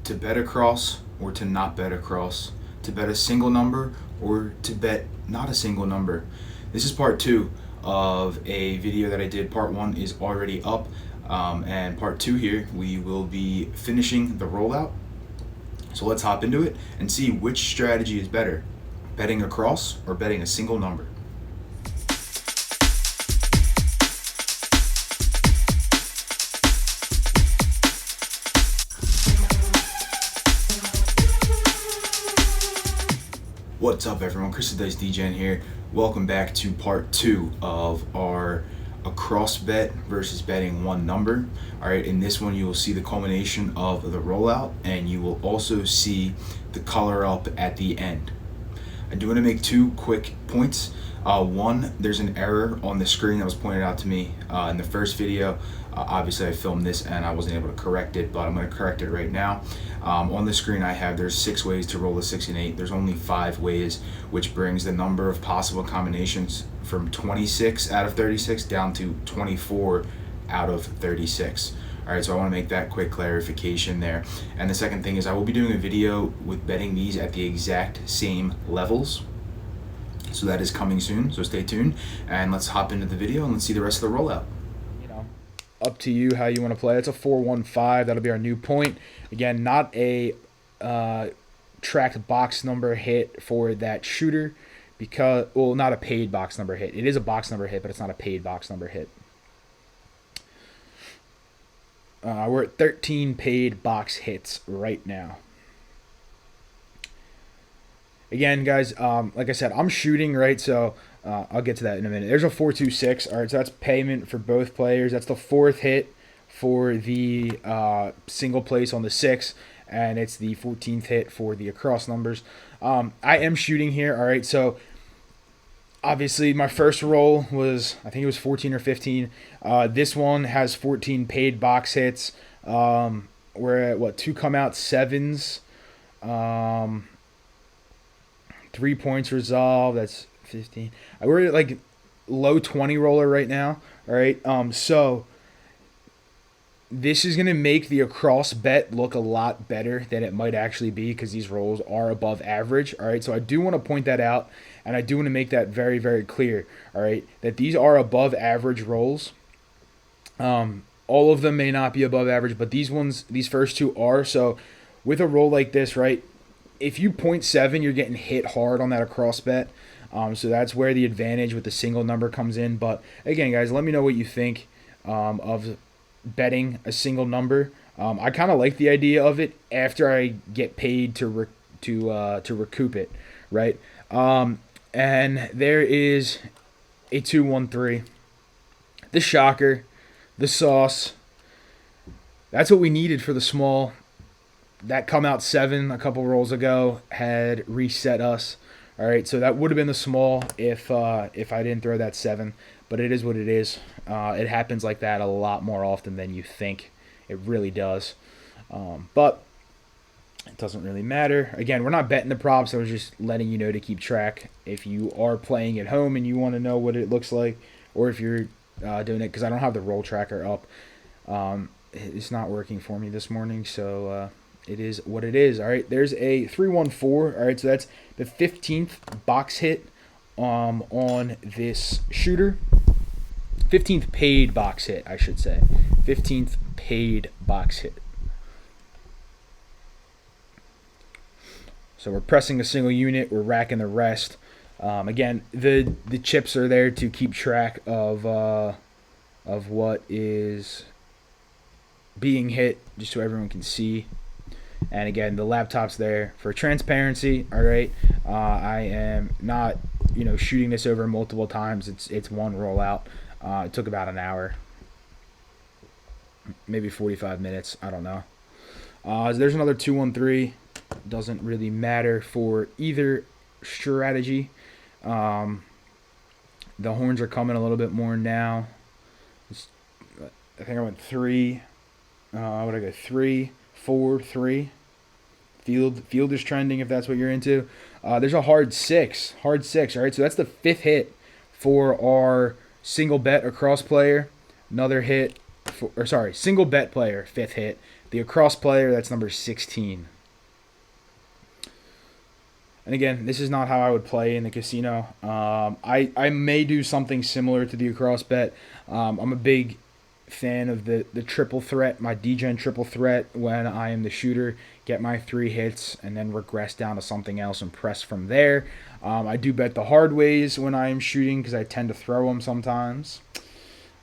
to bet across or to not bet across, to bet a single number or to bet not a single number. This is part two of a video that I did. Part one is already up, and part two here we will be finishing the rollout. So let's hop into it and see which strategy is better, betting across or betting a single number. What's up, everyone? Chris the Dice DGen here. Welcome back to part two of our across bet versus betting one number. All right, in this one you will see the culmination of the rollout, and you will also see the color up at the end. I do want to make two quick points. One, there's an error on the screen that was pointed out to me in the first video. Obviously I filmed this and I wasn't able to correct it, but I'm going to correct it right now. On the screen there's 6 ways to roll a 6 and 8. There's only 5 ways, which brings the number of possible combinations from 26 out of 36 down to 24 out of 36. All right, so I want to make that quick clarification there. And the second thing is I will be doing a video with betting these at the exact same levels. So that is coming soon, so stay tuned. And let's hop into the video and let's see the rest of the rollout. Up to you how you want to play. It's a 4-1-5. That'll be our new point. Again, not a tracked box number hit for that shooter, because, well, not a paid box number hit. It is a box number hit, but it's not a paid box number hit. We're at 13 paid box hits right now. Again, guys, like I said, I'm shooting, right? So I'll get to that in a minute. There's a 4-2-6. All right, so that's payment for both players. That's the 4th hit for the single place on the 6, and it's the 14th hit for the across numbers. I am shooting here. All right, so obviously my first roll was, I think it was 14 or 15. This one has 14 paid box hits. We're at, 2 come out 7s. 3 points resolved. That's 15. We're at like low 20 roller right now. All right. So this is gonna make the across bet look a lot better than it might actually be, because these rolls are above average. All right. So I do want to point that out, and I do want to make that very, very clear. All right, that these are above average rolls. All of them may not be above average, but these first two are. So with a roll like this, right, if you 0.7, you're getting hit hard on that across bet. So that's where the advantage with the single number comes in. But again, guys, let me know what you think of betting a single number. I kind of like the idea of it after I get paid to recoup it, right? And there is a 2-1-3, the shocker, the sauce. That's what we needed for the small. That come out 7 a couple rolls ago had reset us. All right, so that would have been the small if I didn't throw that 7, but it is what it is. It happens like that a lot more often than you think. It really does. But it doesn't really matter. Again, we're not betting the props. I was just letting you know to keep track if you are playing at home and you want to know what it looks like, or if you're doing it, because I don't have the roll tracker up. It's not working for me this morning, so it is what it is. All right, there's a 3-1-4. All right, so that's the 15th box hit on this shooter. 15th paid box hit, I should say. 15th paid box hit. So we're pressing a single unit. We're racking the rest. Again, the chips are there to keep track of what is being hit, just so everyone can see. And again, the laptop's there for transparency. All right, I am not, shooting this over multiple times. It's one rollout. It took about an hour, maybe 45 minutes. I don't know. There's another 2-1-3. Doesn't really matter for either strategy. The horns are coming a little bit more now. I think I went 3. What did I go? 3, 4, 3. Field is trending if that's what you're into. There's a hard 6. All right, so that's the 5th hit for our single bet across player. Another hit, single bet player, 5th hit. The across player, that's number 16. And again, this is not how I would play in the casino. I may do something similar to the across bet. I'm a big fan of the triple threat, my degen triple threat when I am the shooter. Get my 3 hits and then regress down to something else and press from there. I do bet the hard ways when I am shooting because I tend to throw them sometimes.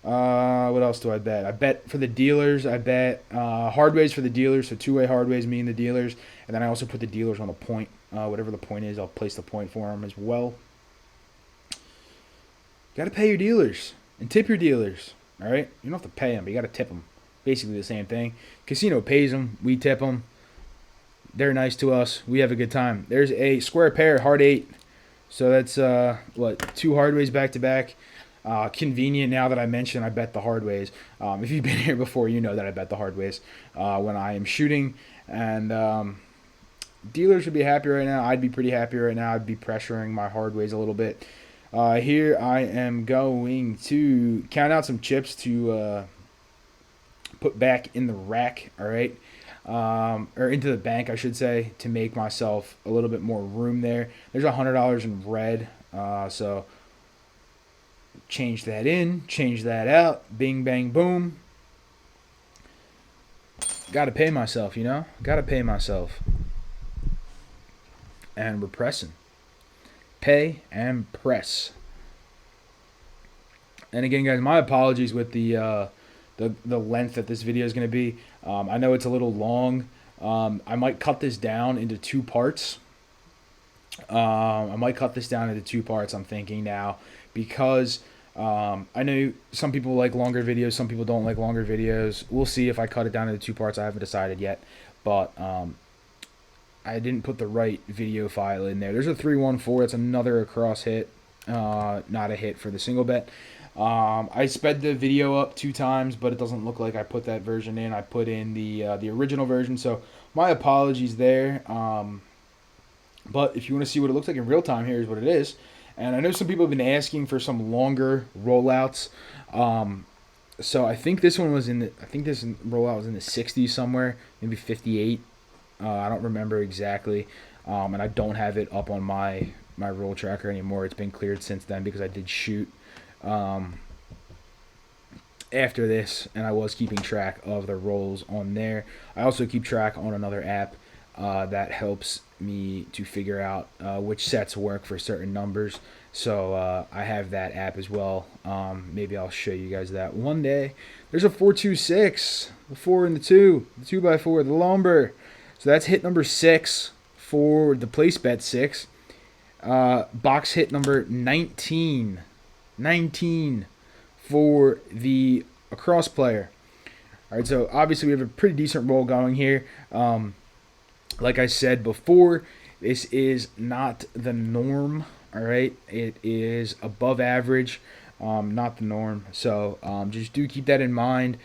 What else do I bet? I bet for the dealers. I bet hard ways for the dealers, so two-way hard ways, me and the dealers. And then I also put the dealers on the point. Whatever the point is, I'll place the point for them as well. Got to pay your dealers and tip your dealers. All right? You don't have to pay them, but you got to tip them. Basically the same thing. Casino pays them. We tip them. They're nice to us. We have a good time. There's a square pair, hard 8. So that's, 2 hard ways back-to-back. Convenient now that I mentioned I bet the hard ways. If you've been here before, you know that I bet the hard ways when I am shooting. And dealers should be happy right now. I'd be pretty happy right now. I'd be pressuring my hard ways a little bit. Here I am going to count out some chips to put back in the rack, all right? Or into the bank, I should say, to make myself a little bit more room there. There's $100 in red, so change that in, change that out, bing, bang, boom. Got to pay myself, you know? Got to pay myself. And we're pressing. Pay and press. And again, guys, my apologies with the length that this video is going to be. I know it's a little long. I might cut this down into 2 parts. I'm thinking now, because I know some people like longer videos, some people don't like longer videos. We'll see if I cut it down into 2 parts. I haven't decided yet, but I didn't put the right video file in there. There's a 314. That's another across hit, not a hit for the single bet. I sped the video up 2 times, but it doesn't look like I put that version in. I put in the original version, so my apologies there. But if you want to see what it looks like in real time, here's what it is. And I know some people have been asking for some longer rollouts. So I think this one was this rollout was in the 60s somewhere, maybe 58. I don't remember exactly. And I don't have it up on my roll tracker anymore. It's been cleared since then because I did shoot after this, and I was keeping track of the rolls on there. I also keep track on another app that helps me to figure out which sets work for certain numbers. So I have that app as well. Maybe I'll show you guys that one day. There's a 426, the 4 and the 2, the 2x4, the lumber. So that's hit number 6 for the place bet 6. Box hit number 19 for the across player. All right, so obviously we have a pretty decent roll going here. Like I said before, this is not the norm. All right, it is above average, not the norm. So just do keep that in mind.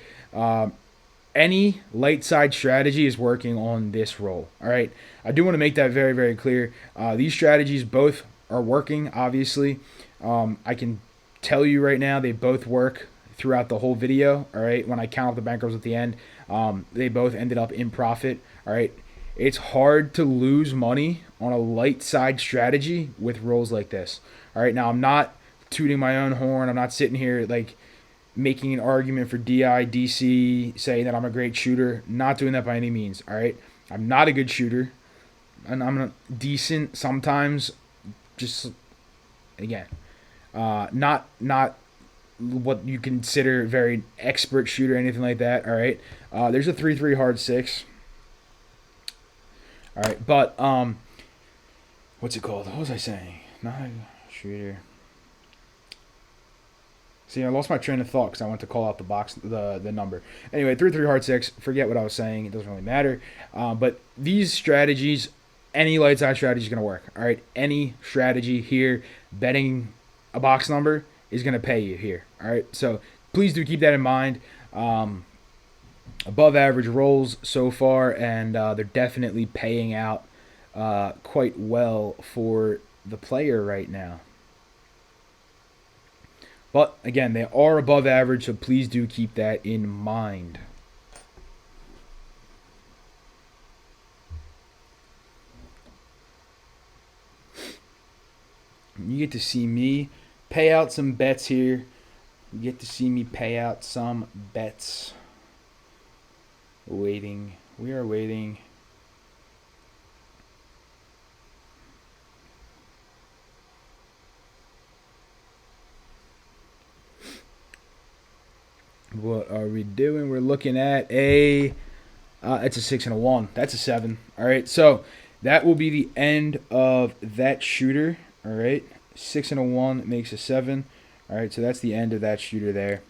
Any light side strategy is working on this roll. All right, I do want to make that very, very clear. These strategies both are working, obviously. I can tell you right now they both work throughout the whole video. All right, when I count up the bankrolls at the end, they both ended up in profit. All right, it's hard to lose money on a light side strategy with rolls like this. All right, now I'm not tooting my own horn. I'm not sitting here like making an argument for DI, DC, saying that I'm a great shooter. Not doing that by any means. All right, I'm not a good shooter, and I'm decent sometimes. Just again, not what you consider very expert shooter, anything like that. All right, there's a 3-3 hard 6. All right, but what's it called? What was I saying? Not a shooter. See, I lost my train of thought because I went to call out the box, the number. Anyway, 3-3 hard 6. Forget what I was saying. It doesn't really matter. But these strategies, any light side strategy is going to work. All right, any strategy here, betting a box number is going to pay you here. All right, so please do keep that in mind. Above average rolls so far, and they're definitely paying out quite well for the player right now. But again, they are above average, so please do keep that in mind. You get to see me pay out some bets here. You get to see me pay out some bets. Waiting. We are waiting. What are we doing? We're looking at a... it's a 6 and a 1. That's a 7. All right, so that will be the end of that shooter. All right, 6 and a 1 makes a 7. All right, so that's the end of that shooter there.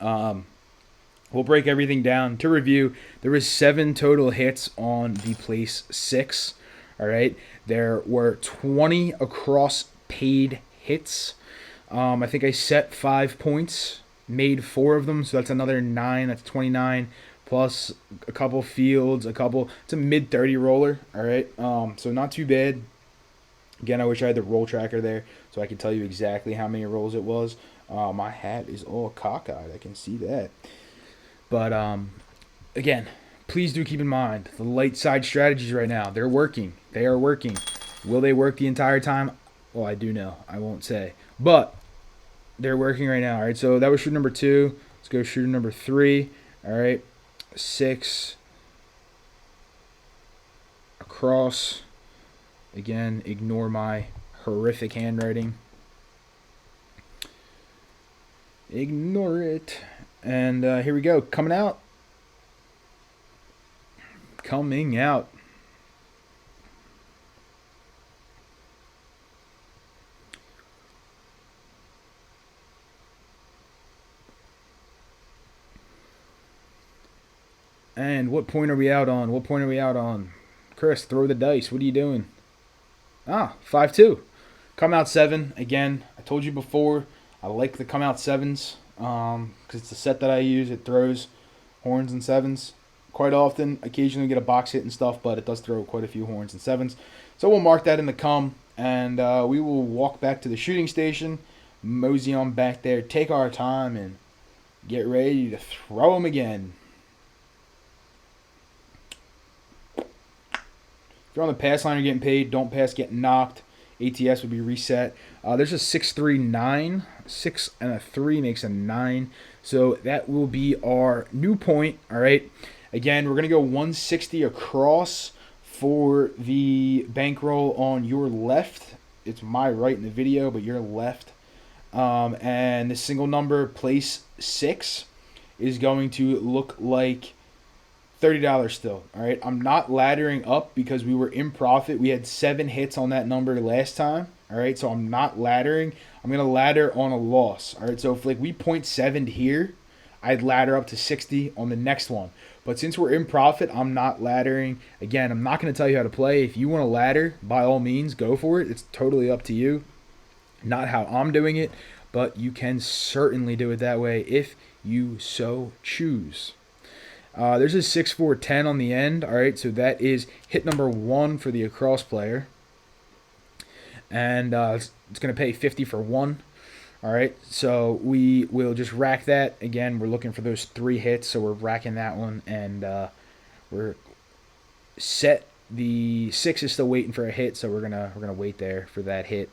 We'll break everything down. To review, there was 7 total hits on the place 6. All right, there were 20 across paid hits. I think I set 5 points, made 4 of them, so that's another 9. That's 29. Plus a couple fields, it's a mid-30 roller, all right? So not too bad. Again, I wish I had the roll tracker there so I could tell you exactly how many rolls it was. My hat is all cockeyed, I can see that. But, again, please do keep in mind, the light side strategies right now, they're working. They are working. Will they work the entire time? Well, I do know. I won't say. But they're working right now, all right? So that was shooter number 2. Let's go shooter number 3, all right? 6 across. Again, ignore my horrific handwriting. Ignore it. And here we go. Coming out. Coming out. And what point are we out on? What point are we out on? Chris, throw the dice. What are you doing? 5-2. Come out 7. Again, I told you before, I like the come out 7s because it's the set that I use. It throws horns and 7s quite often. Occasionally get a box hit and stuff, but it does throw quite a few horns and 7s. So we'll mark that in the come, and we will walk back to the shooting station, mosey on back there, take our time, and get ready to throw them again. If you're on the pass line, you're getting paid. Don't pass, get knocked. ATS would be reset. There's a 6-3-9. 6 and a 3 makes a 9. So that will be our new point. All right. Again, we're going to go 160 across for the bankroll on your left. It's my right in the video, but your left. And the single number, place 6, is going to look like $30 still. All right, I'm not laddering up because we were in profit. We had 7 hits on that number last time. All right, so I'm not laddering. I'm gonna ladder on a loss. All right, so if like we 0.7 here, I'd ladder up to 60 on the next one. But since we're in profit, I'm not laddering. Again, I'm not gonna tell you how to play. If you want to ladder, by all means, go for it. It's totally up to you. Not how I'm doing it, but you can certainly do it that way if you so choose. There's a 6-4-10 on the end. All right, so that is hit number 1 for the across player. And it's going to pay 50 for 1. All right, so we will just rack that. Again, we're looking for those 3 hits, so we're racking that one. And we're set. The 6 is still waiting for a hit, so we're gonna wait there for that hit.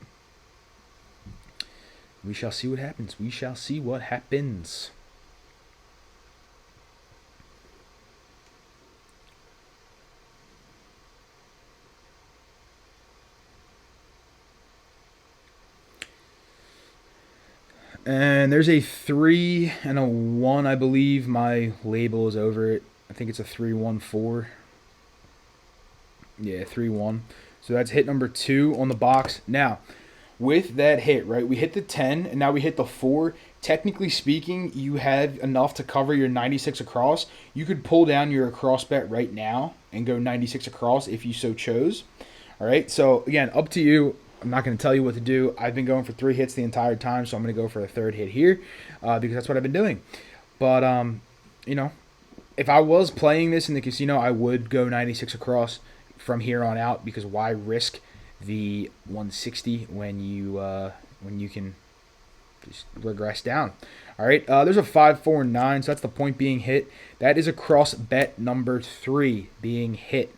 We shall see what happens. We shall see what happens. And there's a 3 and a 1, I believe. My label is over it. I think it's a 3-1-4. Yeah, 3-1. So that's hit number 2 on the box. Now, with that hit, right, we hit the 10, and now we hit the 4. Technically speaking, you have enough to cover your 96 across. You could pull down your across bet right now and go 96 across if you so chose. All right, so again, up to you. I'm not going to tell you what to do. I've been going for 3 hits the entire time, so I'm going to go for a 3rd hit here because that's what I've been doing. But, you know, if I was playing this in the casino, I would go 96 across from here on out because why risk the 160 when you can just regress down. All right, there's a 5-4-9, so that's the point being hit. That is across bet number 3 being hit.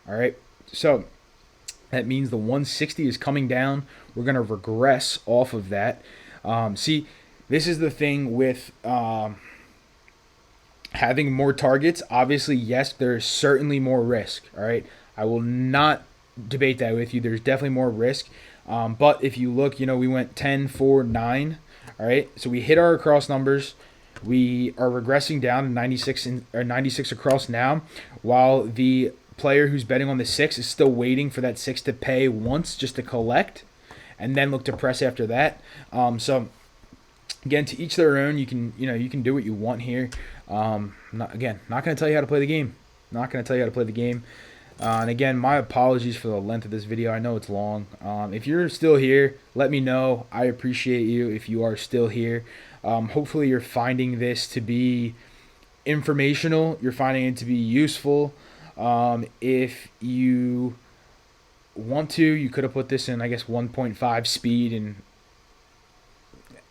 All right, so That means the 160 is coming down. We're going to regress off of that. See, this is the thing with having more targets. Obviously, yes, there's certainly more risk. All right. I will not debate that with you. There's definitely more risk. But if you look, we went 10, 4, 9. All right. So we hit our across numbers. We are regressing down to 96 across now, while the player who's betting on the 6 is still waiting for that 6 to pay once just to collect and then look to press after that. So again, to each their own. You can do what you want here. Not going to tell you how to play the game. And again, my apologies for the length of this video. I know it's long. If you're still here, let me know. I appreciate you if you are still here. Hopefully you're finding this to be informational. You're finding it to be useful. If you want to, you could have put this in, I guess, 1.5 speed and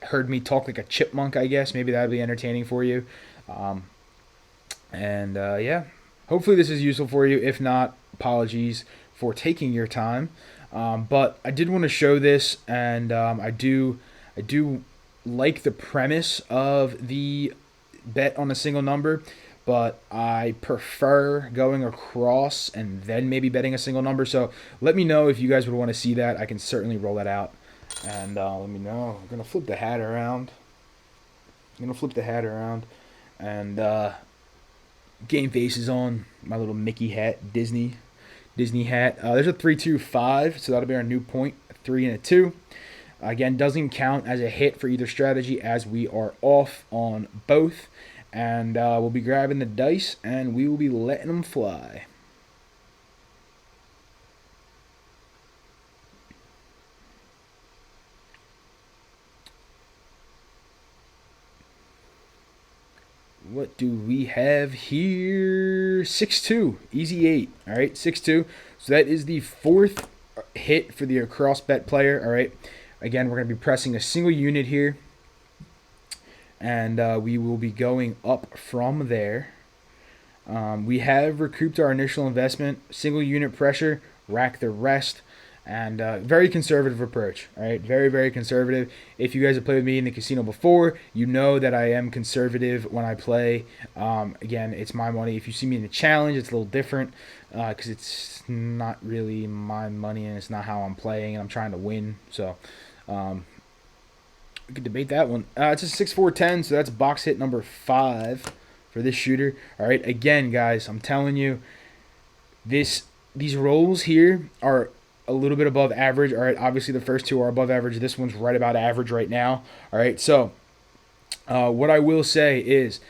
heard me talk like a chipmunk, I guess. Maybe that would be entertaining for you. Yeah, hopefully this is useful for you. If not, apologies for taking your time. But I did want to show this, and I do like the premise of the bet on a single number, but I prefer going across and then maybe betting a single number. So let me know if you guys would want to see that. I can certainly roll that out. And let me know. I'm going to flip the hat around. And game face is on. My little Mickey hat, Disney hat. There's a 3-2-5, so that'll be our new point. A 3 and a 2. Again, doesn't count as a hit for either strategy as we are off on both. And we'll be grabbing the dice and we will be letting them fly. What do we have here? 6-2, easy 8. All right, 6-2. So that is the fourth hit for the across bet player. All right. Again, we're going to be pressing a single unit here. And we will be going up from there. We have recouped our initial investment. Single unit pressure, rack the rest. And very conservative approach. All right, very, very conservative. If you guys have played with me in the casino before, you know that I am conservative when I play. Again, it's my money. If you see me in the challenge, it's a little different because it's not really my money and it's not how I'm playing and I'm trying to win. So we could debate that one. It's a 6-4-10, so that's box hit number 5 for this shooter. All right, again, guys, I'm telling you, these rolls here are a little bit above average. All right, obviously the first two are above average. This one's right about average right now. All right, so what I will say is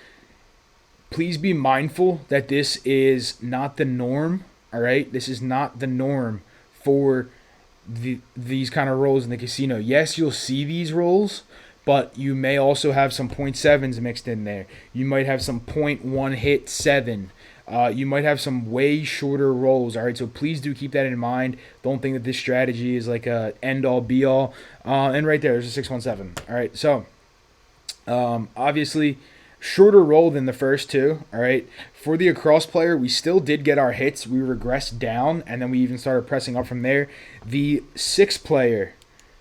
please be mindful that this is not the norm. All right, this is not the norm for these kind of rolls in the casino. Yes, you'll see these rolls, but you may also have some 0.7s mixed in there. You might have some 0.1 hit 7. You might have some way shorter rolls. All right, so please do keep that in mind. Don't think that this strategy is like a end-all, be-all. And right there's a 617. All right, so obviously shorter roll than the first two. All right, for the across player, we still did get our hits. We regressed down, and then we even started pressing up from there. The 6 player,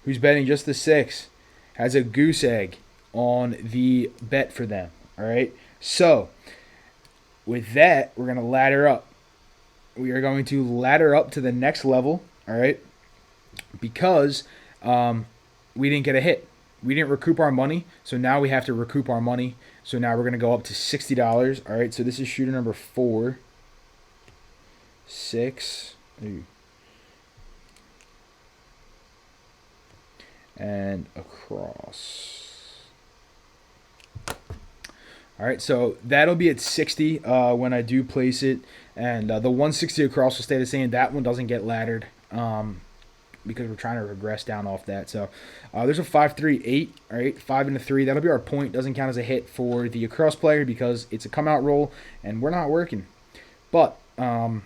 who's betting just the 6, has a goose egg on the bet for them. All right, so with that, we're going to ladder up. We are going to ladder up to the next level, all right, because we didn't get a hit. We didn't recoup our money, so now we have to recoup our money. So now we're going to go up to $60, all right? So this is shooter number 4. 6. Ooh. And across. All right, so that'll be at 60 when I do place it. And the 160 across will stay the same. That one doesn't get laddered because we're trying to regress down off that. So there's a 5-3-8, all right, 5 and a 3. That'll be our point. Doesn't count as a hit for the across player because it's a come-out roll, and we're not working. But so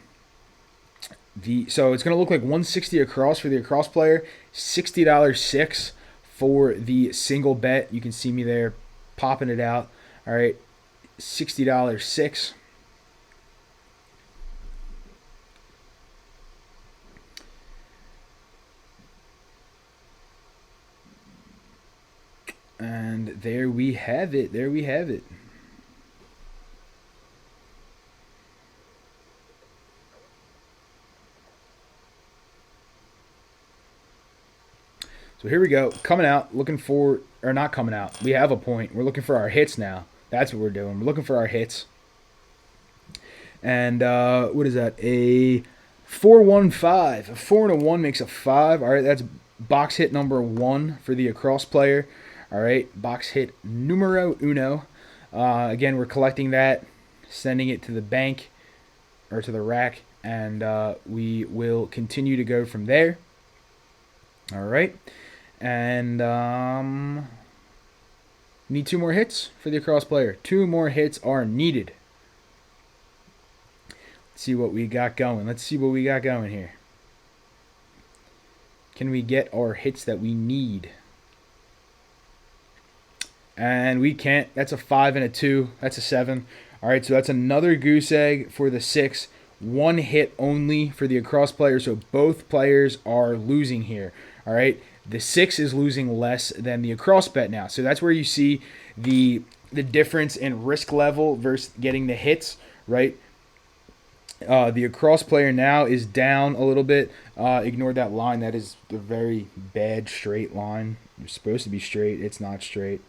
it's going to look like 160 across for the across player, $60 6 for the single bet. You can see me there popping it out. All right, $60 6. there we have it. There we have it. So here we go. Coming out, looking for, or not coming out. We have a point. We're looking for our hits now. That's what we're doing. We're looking for our hits. And what is that? A 4-1-5. A 4 and a 1 makes a 5. All right, that's box hit number 1 for the across player. All right, box hit numero uno. Again, we're collecting that, sending it to the bank or to the rack, and we will continue to go from there. All right. And need 2 more hits for the across player. 2 more hits are needed. Let's see what we got going. Let's see what we got going here. Can we get our hits that we need? And we can't. That's a 5 and a 2. That's a 7. All right, so that's another goose egg for the 6. 1 hit only for the across player, so both players are losing here. All right, the 6 is losing less than the across bet now. So that's where you see the difference in risk level versus getting the hits, right? The across player now is down a little bit. Ignore that line. That is a very bad straight line. It's supposed to be straight. It's not straight.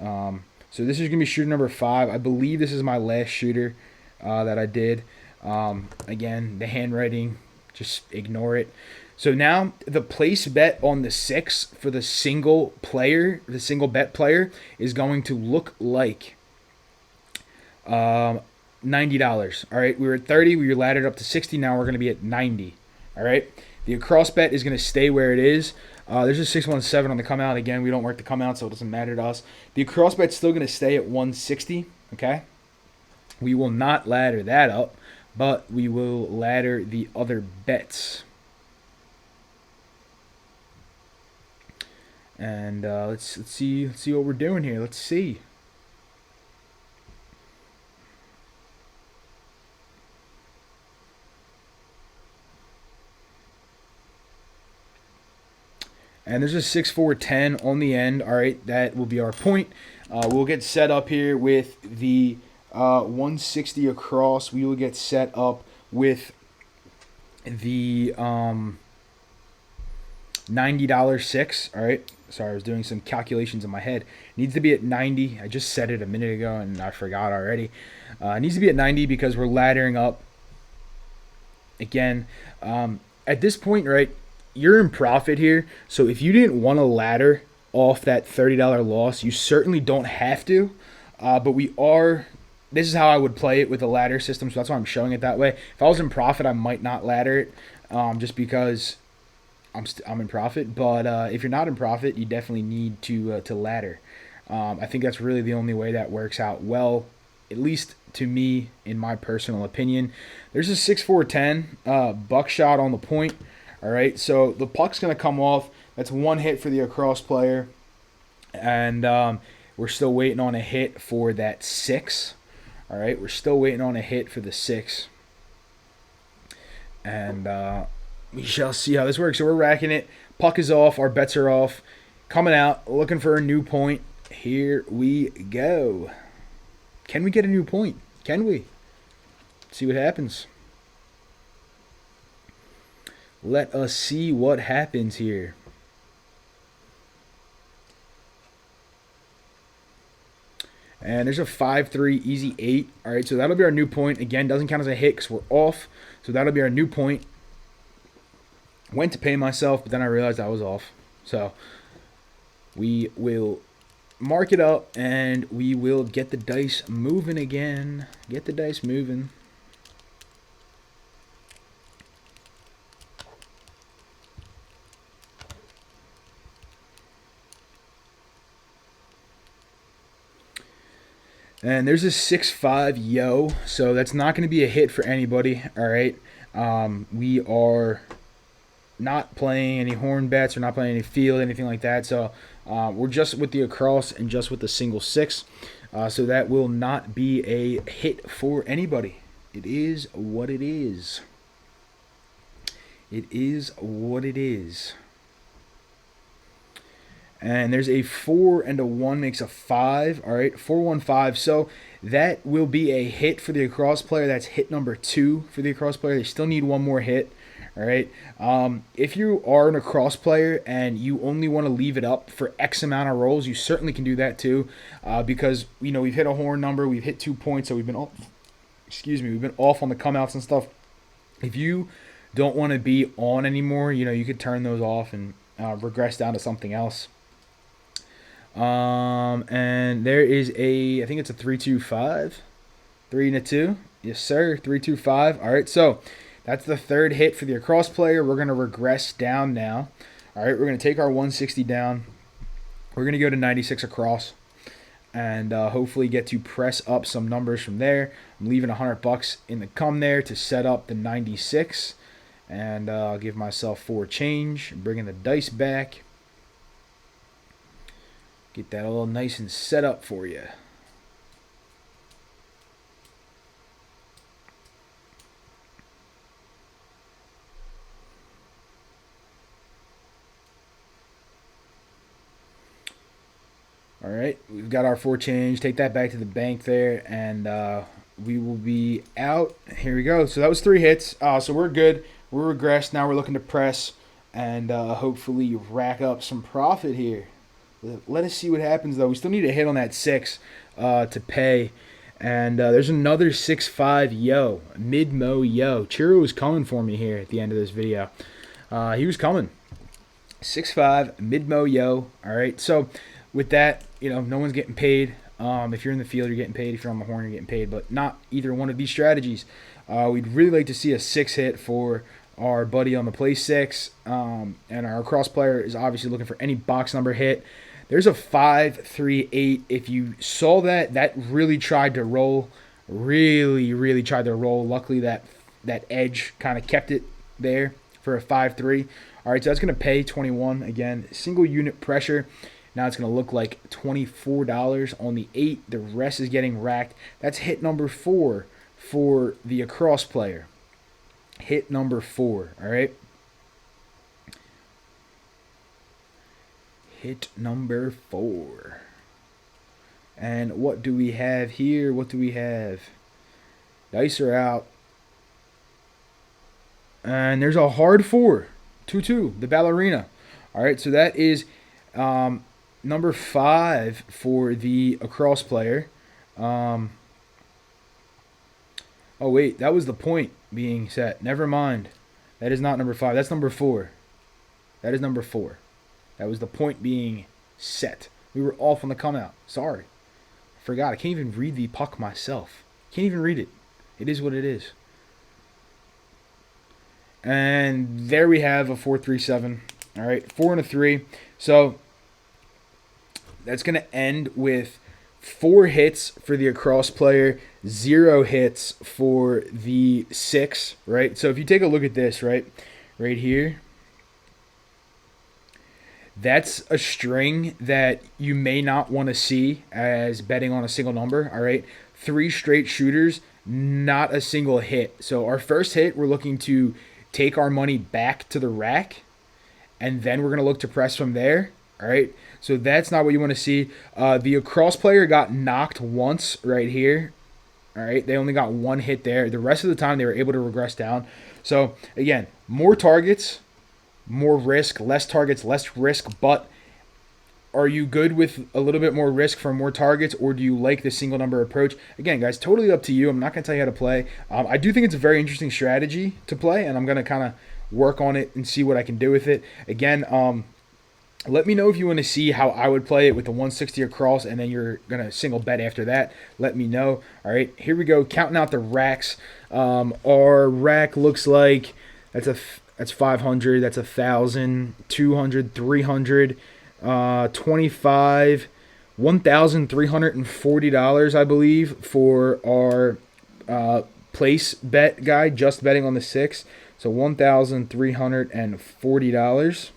So this is going to be shooter number 5. I believe this is my last shooter that I did. Again, the handwriting, just ignore it. So now the place bet on the 6 for the single player, the single bet player, is going to look like $90. All right, we were at 30, we were laddered up to 60. Now we're going to be at 90. All right, the across bet is going to stay where it is. There's a 617 on the come out. Again, we don't work the come out, so it doesn't matter to us. The across bet's still going to stay at 160. Okay, we will not ladder that up, but we will ladder the other bets. And let's see what we're doing here. Let's see. And there's a 6-4-10 on the end. All right, that will be our point. We'll get set up here with the 160 across. We will get set up with the $90 6. All right. Sorry, I was doing some calculations in my head. Needs to be at 90. I just said it a minute ago and I forgot already. It needs to be at 90 because we're laddering up. Again, at this point, right, you're in profit here. So if you didn't want to ladder off that $30 loss, you certainly don't have to. But we are. This is how I would play it with a ladder system. So that's why I'm showing it that way. If I was in profit, I might not ladder it just because I'm in profit, but if you're not in profit, you definitely need to ladder. I think that's really the only way that works out well, at least to me, in my personal opinion. There's a 6-4-10 buckshot on the point. All right, so the puck's going to come off. That's 1 hit for the across player, and we're still waiting on a hit for that 6. All right, we're still waiting on a hit for the 6, and we shall see how this works. So we're racking it. Puck is off. Our bets are off. Coming out, looking for a new point. Here we go. Can we get a new point? Can we? See what happens. Let us see what happens here. And there's a 5-3 easy 8. All right, so that'll be our new point. Again, doesn't count as a hit because we're off. So that'll be our new point. Went to pay myself, but then I realized I was off. So we will mark it up, and we will get the dice moving again. Get the dice moving. And there's a 6-5 yo, so that's not going to be a hit for anybody. All right, we are not playing any horn bets. We're not playing any field, anything like that. So we're just with the across and just with the single 6. So that will not be a hit for anybody. It is what it is. It is what it is. And there's a 4 and a 1 makes a 5. All right, 4, 1, 5. So that will be a hit for the across player. That's hit number 2 for the across player. They still need one more hit. All right. If you are an across player and you only want to leave it up for X amount of rolls, you certainly can do that too, because we've hit a horn number, we've hit 2 points, so we've been off on the come outs and stuff. If you don't want to be on anymore, you could turn those off and regress down to something else. And there is I think it's a 3-2-5, 3 and a 2. Yes, sir. 3-2-5. All right. So that's the third hit for the across player. We're going to regress down now. All right. We're going to take our 160 down. We're going to go to 96 across and hopefully get to press up some numbers from there. I'm leaving $100 in the come there to set up the 96. And I'll give myself 4 change. Bringing the dice back. Get that all nice and set up for you. All right, we've got our 4 change. Take that back to the bank there, and we will be out. Here we go. So that was 3 hits. So we're good. We're regressed. Now we're looking to press and hopefully rack up some profit here. Let us see what happens, though. We still need a hit on that 6 to pay. And there's another 6-5 yo. Mid-mo yo. Chiro was coming for me here at the end of this video. He was coming. 6-5, mid-mo yo. All right, so with that, no one's getting paid. If you're in the field, you're getting paid. If you're on the horn, you're getting paid. But not either one of these strategies. We'd really like to see a 6 hit for our buddy on the play 6. And our cross player is obviously looking for any box number hit. There's a 5-3-8. If you saw that really tried to roll. Really tried to roll. Luckily, that edge kind of kept it there for a 5-3. All right, so that's going to pay 21. Again, single unit pressure. Now it's going to look like $24 on the 8. The rest is getting racked. That's hit number 4 for the across player. Hit number 4, all right? Hit number 4. And what do we have here? What do we have? Dice are out. And there's a hard 4. 2-2, the ballerina. All right, so that is number 5 for the across player. Oh, wait, that was the point being set. Never mind. That is not number 5. That's number 4. That is number 4. That was the point being set. We were off on the come out. Sorry. I forgot. I can't even read the puck myself. Can't even read it. It is what it is. And there we have a 4-3-7. All right, 4 and a 3. So that's going to end with 4 hits for the across player, 0 hits for the 6, right? So if you take a look at this, right here, that's a string that you may not want to see as betting on a single number, all right? 3 straight shooters, not a single hit. So our first hit, we're looking to take our money back to the rack, and then we're going to look to press from there, all right? So that's not what you want to see. The across player got knocked once right here, all right? They only got 1 hit there. The rest of the time, they were able to regress down. So, again, more targets, more risk, less targets, less risk, but are you good with a little bit more risk for more targets, or do you like the single number approach? Again, guys, totally up to you. I'm not going to tell you how to play. I do think it's a very interesting strategy to play, and I'm going to kind of work on it and see what I can do with it. Again, let me know if you want to see how I would play it with the 160 across, and then you're going to single bet after that. Let me know. All right, here we go. Counting out the racks. Our rack looks like that's 500, that's 1,000, 200, 300, 25, $1,340, I believe, for our place bet guy, just betting on the 6. So $1,340.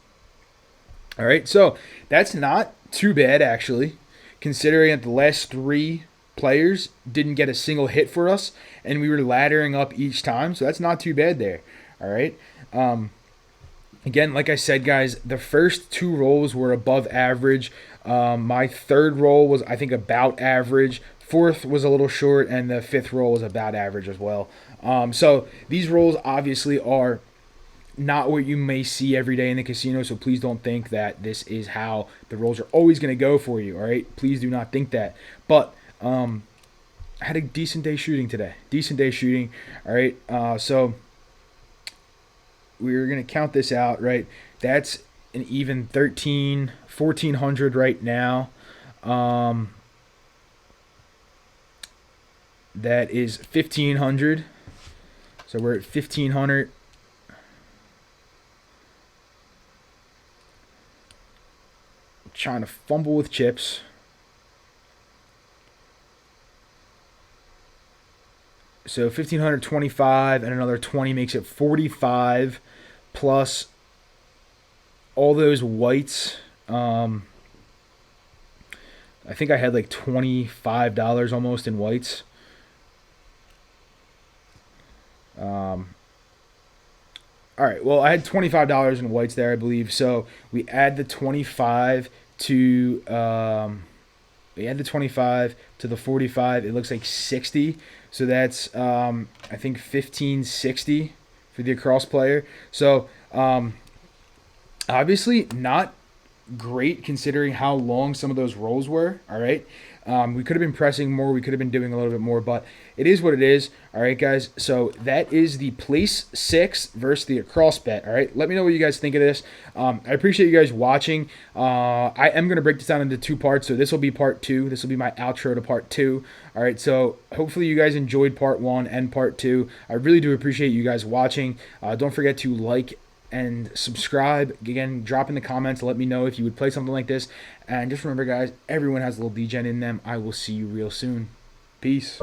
All right, so that's not too bad, actually, considering that the last 3 players didn't get a single hit for us, and we were laddering up each time. So that's not too bad there. All right. Again, like I said, guys, the first two rolls were above average. My third roll was, I think, about average. Fourth was a little short, and the fifth roll was about average as well. So these rolls obviously are not what you may see every day in the casino, so please don't think that this is how the rolls are always going to go for you, all right? Please do not think that. But I had a decent day shooting today. Decent day shooting, all right? So we're going to count this out, right? That's an even 1,400 right now. That is 1,500. So we're at 1,500. Trying to fumble with chips. So 1,525 and another 20 makes it 45 plus all those whites. I think I had like $25 almost in whites. All right, well, I had $25 in whites there, I believe. So we add the 25 to the 45. It looks like 60. So that's I think 1560 for the across player. So obviously not great considering how long some of those rolls were. All right. We could have been pressing more. We could have been doing a little bit more, but it is what it is. All right, guys. So that is the place 6 versus the across bet. All right. Let me know what you guys think of this. I appreciate you guys watching. I am going to break this down into 2 parts. So this will be part 2. This will be my outro to part 2. All right. So hopefully you guys enjoyed part 1 and part 2. I really do appreciate you guys watching. Don't forget to like and subscribe. Again, drop in the comments. Let me know if you would play something like this. And just remember, guys, everyone has a little degen in them. I will see you real soon. Peace.